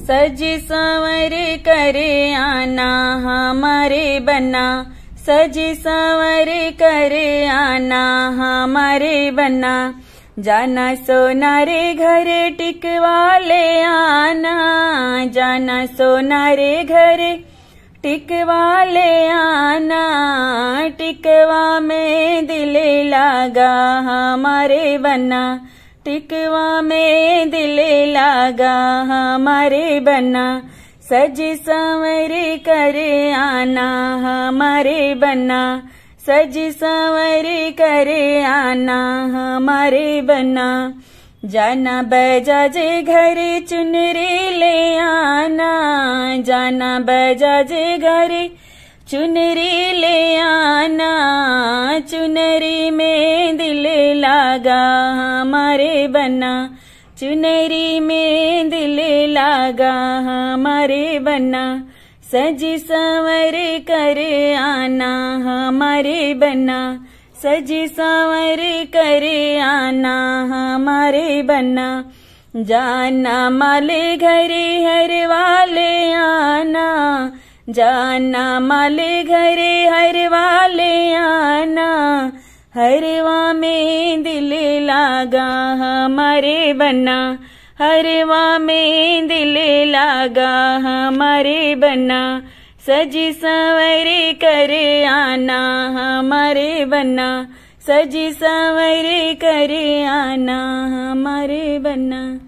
सजी संवरी करे आना हमारे बना, सजी संवरी करे आना हमारे बना। जाना सोना रे घरे टिकवा ले आना, जाना सोना रे घरे टिकवा ले आना। टिकवा में दिल लगा हमारे बना, टिकवा में दिल लगा हमारे बना। सजी संवरी करे आना हमारे बना, सजी संवरी करे आना हमारे बना। जाना बजाजे घरे चुनरी ले आना, जाना बजाजे घरे चुनरी ले आना। चुनरी में दिल लगा हमारे बना, चुनरी में दिल लगा हमारे बना। सजी संवरी करे आना हमारे बना, सजी संवरी करे आना हमारे बना। जाना माले घरे हर वाले आना, जाना माले घरे हर वाले आना। हरवा में दिल लगा हमारे बना, हरवा में दिल लगा हमारे बना। सजी संवरी करे आना हमारे बना, सजी संवरी करे आना हमारे बना।